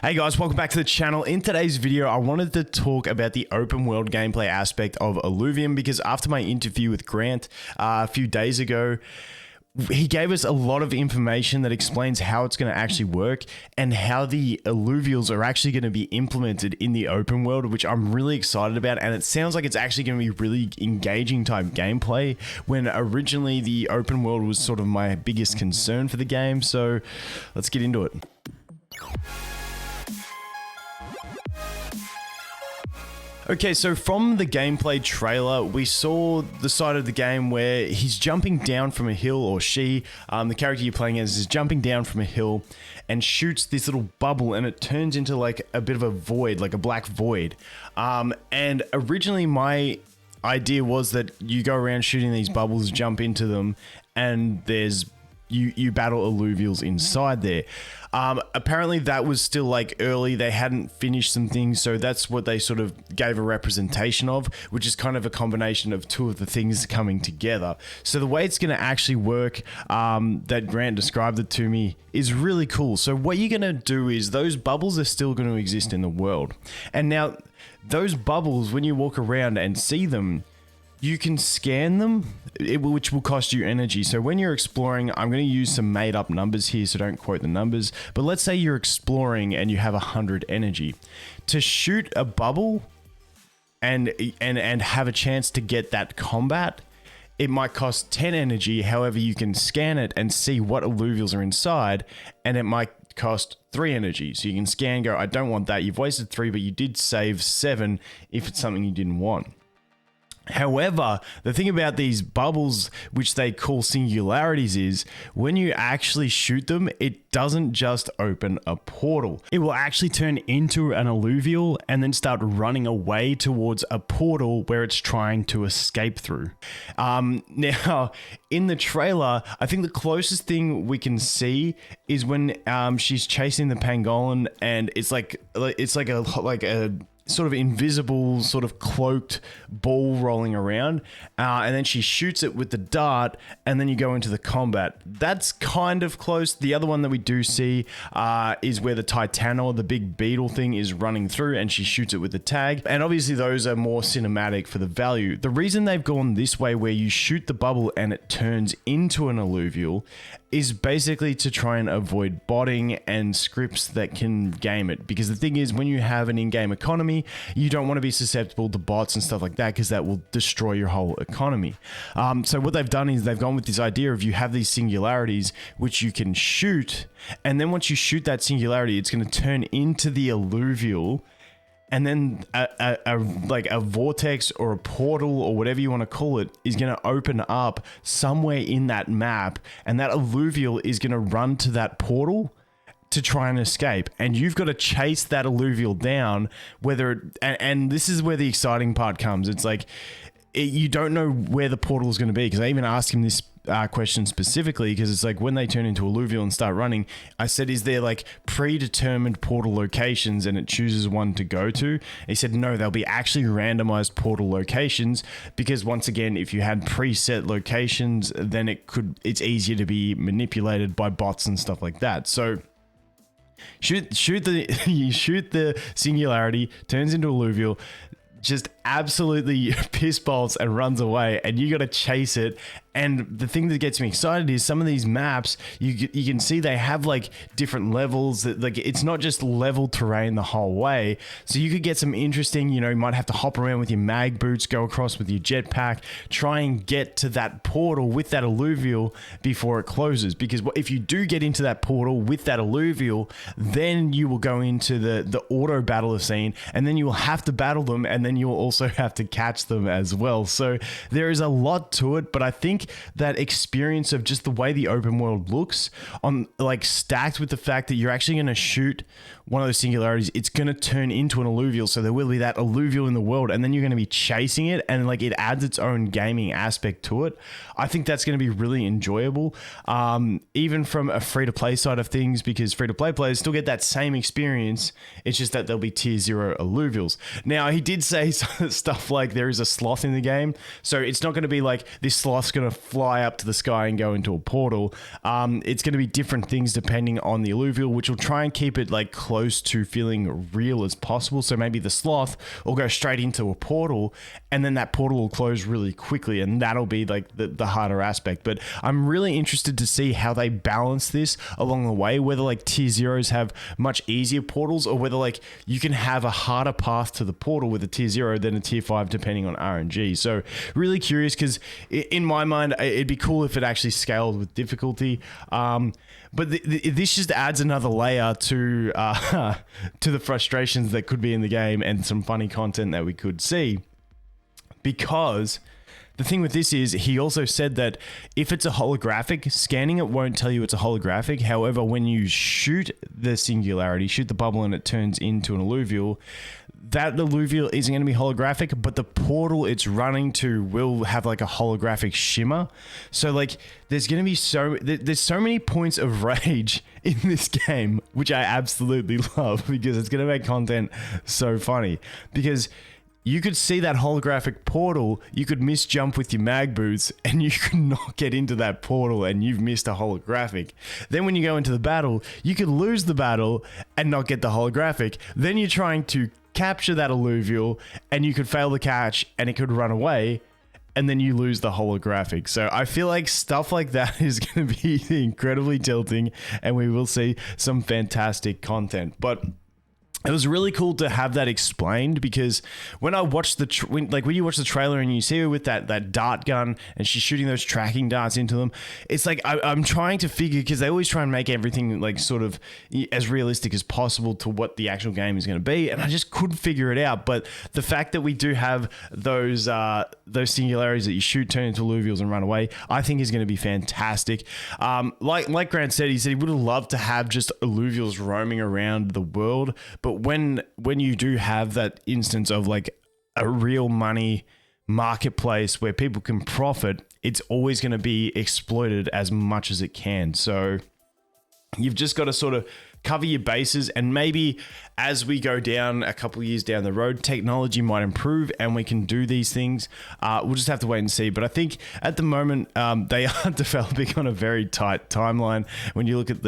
Hey guys, welcome back to the channel. In today's video, I wanted to talk about the open world gameplay aspect of Illuvium because after my interview with Grant a few days ago, he gave us a lot of information that explains how it's going to actually work and how the Illuvials are actually going to be implemented in the open world, which I'm really excited about. And it sounds like it's actually going to be really engaging type gameplay when originally the open world was sort of my biggest concern for the game. So let's get into it. Okay, so from the gameplay trailer, we saw the side of the game where he's jumping down from a hill, or she, the character you're playing as, is jumping down from a hill and shoots this little bubble, and it turns into like a bit of a void, like a black void. And originally my idea was that you go around shooting these bubbles, jump into them, and there's you battle Illuvials inside there. Apparently that was still like early. They hadn't finished some things, so that's what they sort of gave a representation of, which is kind of a combination of two of the things coming together. So the way it's going to actually work, that Grant described it to me, is really cool. So what you're going to do is those bubbles are still going to exist in the world. And now those bubbles, when you walk around and see them, you can scan them, which will cost you energy. So when you're exploring, I'm going to use some made up numbers here, so don't quote the numbers. But let's say you're exploring and you have 100 energy. To shoot a bubble and have a chance to get that combat, it might cost 10 energy. However, you can scan it and see what Illuvials are inside, and it might cost 3 energy. So you can scan, go, I don't want that. You've wasted 3, but you did save 7 if it's something you didn't want. However, the thing about these bubbles, which they call singularities, is when you actually shoot them, it doesn't just open a portal. It will actually turn into an Illuvial and then start running away towards a portal where it's trying to escape through. Now, in the trailer, I think the closest thing we can see is when she's chasing the pangolin, and it's like a sort of invisible, sort of cloaked ball rolling around, and then she shoots it with the dart, and then you go into the combat. That's kind of close. The other one that we do see is where the Titanosaur, the big beetle thing, is running through, and she shoots it with the tag. And obviously those are more cinematic for the value. The reason they've gone this way, where you shoot the bubble and it turns into an Illuvial, is basically to try and avoid botting and scripts that can game it. Because the thing is, when you have an in-game economy, you don't want to be susceptible to bots and stuff like that, because that will destroy your whole economy. So what they've done is they've gone with this idea of you have these singularities which you can shoot, and then once you shoot that singularity, it's going to turn into the Illuvial, and then like a vortex or a portal or whatever you want to call it is going to open up somewhere in that map, and that Illuvial is going to run to that portal to try and escape, and you've got to chase that Illuvial down. And this is where the exciting part comes. It's like you don't know where the portal is going to be, because I even asked him this question specifically, because it's like when they turn into Illuvial and start running, I said, is there like predetermined portal locations, and it chooses one to go to? He said no, they'll be actually randomized portal locations, because once again, if you had preset locations, then it's easier to be manipulated by bots and stuff like that. So you shoot the singularity, turns into Illuvial, just absolutely piss bolts and runs away, and you got to chase it. And the thing that gets me excited is some of these maps, you can see they have like different levels. Like it's not just level terrain the whole way. So you could get some interesting, you might have to hop around with your mag boots, go across with your jetpack, try and get to that portal with that Illuvial before it closes. Because if you do get into that portal with that Illuvial, then you will go into the auto battle scene, and then you will have to battle them, and then you will also have to catch them as well. So there is a lot to it, but I think that experience of just the way the open world looks, on like stacked with the fact that you're actually going to shoot one of those singularities, it's going to turn into an Illuvial. So there will be that Illuvial in the world, and then you're going to be chasing it, and like it adds its own gaming aspect to it. I think that's going to be really enjoyable, even from a free-to-play side of things, because free-to-play players still get that same experience. It's just that there'll be tier 0 Illuvials. Now, he did say stuff like there is a sloth in the game, so it's not going to be like this sloth's going to fly up to the sky and go into a portal. It's going to be different things depending on the Illuvial, which will try and keep it like close to feeling real as possible. So maybe the sloth will go straight into a portal, and then that portal will close really quickly, and that'll be like the harder aspect. But I'm really interested to see how they balance this along the way, whether like tier zeros have much easier portals, or whether like you can have a harder path to the portal with a tier 0 than a tier 5 depending on RNG. So really curious, because in my mind it'd be cool if it actually scaled with difficulty. But this just adds another layer to the frustrations that could be in the game, and some funny content that we could see. Because the thing with this is, he also said that if it's a holographic, scanning it won't tell you it's a holographic. However, when you shoot the singularity, shoot the bubble, and it turns into an Illuvial, that Illuvial isn't going to be holographic, but the portal it's running to will have like a holographic shimmer. So like there's going to be there's so many points of rage in this game, which I absolutely love, because it's going to make content so funny. Because you could see that holographic portal, you could miss jump with your mag boots, and you could not get into that portal, and you've missed a holographic. Then when you go into the battle, you could lose the battle and not get the holographic. Then you're trying to capture that Illuvial, and you could fail the catch, and it could run away, and then you lose the holographic. So I feel like stuff like that is going to be incredibly tilting, and we will see some fantastic content. But it was really cool to have that explained, because when I watched when you watch the trailer and you see her with that dart gun and she's shooting those tracking darts into them, it's like I'm trying to figure, because they always try and make everything like sort of as realistic as possible to what the actual game is going to be, and I just couldn't figure it out. But the fact that we do have those singularities that you shoot, turn into Illuvials, and run away, I think is going to be fantastic. Like Grant said, he said he would have loved to have just Illuvials roaming around the world, but when you do have that instance of like a real money marketplace where people can profit, it's always going to be exploited as much as it can. So you've just got to sort of cover your bases, and maybe as we go down a couple of years down the road, technology might improve and we can do these things. We'll just have to wait and see. But I think at the moment they are developing on a very tight timeline. When you look at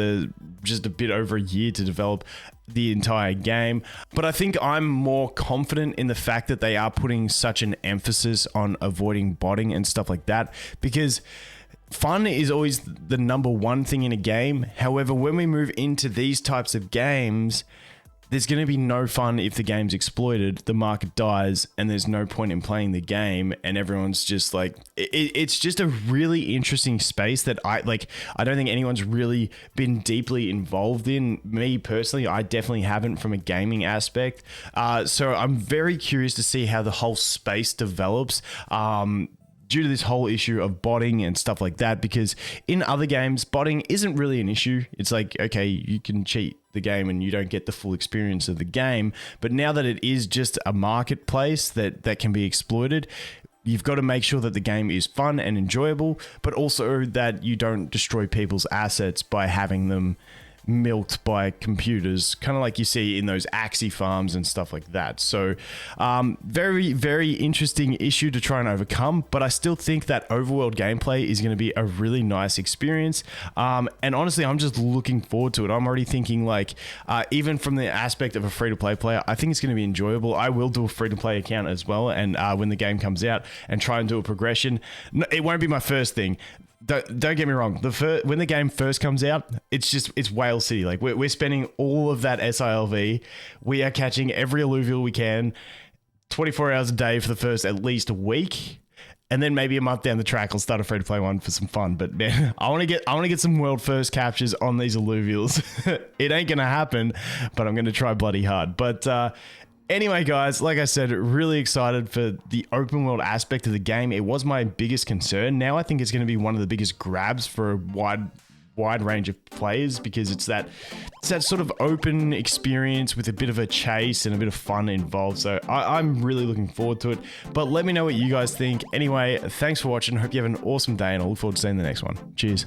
just a bit over a year to develop the entire game. But I think I'm more confident in the fact that they are putting such an emphasis on avoiding botting and stuff like that, because fun is always the number one thing in a game. However, when we move into these types of games, there's going to be no fun if the game's exploited, the market dies, and there's no point in playing the game, and everyone's just like, it's just a really interesting space that I don't think anyone's really been deeply involved in. Me personally, I definitely haven't from a gaming aspect. So I'm very curious to see how the whole space develops. Due to this whole issue of botting and stuff like that, because in other games, botting isn't really an issue. It's like, okay, you can cheat the game and you don't get the full experience of the game. But now that it is just a marketplace that can be exploited, you've got to make sure that the game is fun and enjoyable, but also that you don't destroy people's assets by having them milked by computers, kind of like you see in those Axie farms and stuff like that. So very, very interesting issue to try and overcome, but I still think that overworld gameplay is going to be a really nice experience. And honestly, I'm just looking forward to it. I'm already thinking like, even from the aspect of a free-to-play player, I think it's going to be enjoyable. I will do a free-to-play account as well, and when the game comes out, and try and do a progression. No, it won't be my first thing. Don't get me wrong. When the game first comes out, it's Whale City. Like we're spending all of that SILV. We are catching every Illuvial we can, 24 hours a day for the first at least a week, and then maybe a month down the track, I'll start a free to play one for some fun. But man, I want to get some world first captures on these Illuvials. It ain't gonna happen, but I'm gonna try bloody hard. But anyway, guys, like I said, really excited for the open world aspect of the game. It was my biggest concern. Now I think it's going to be one of the biggest grabs for a wide range of players, because it's that sort of open experience with a bit of a chase and a bit of fun involved. So I'm really looking forward to it. But let me know what you guys think. Anyway, thanks for watching. Hope you have an awesome day, and I look forward to seeing the next one. Cheers.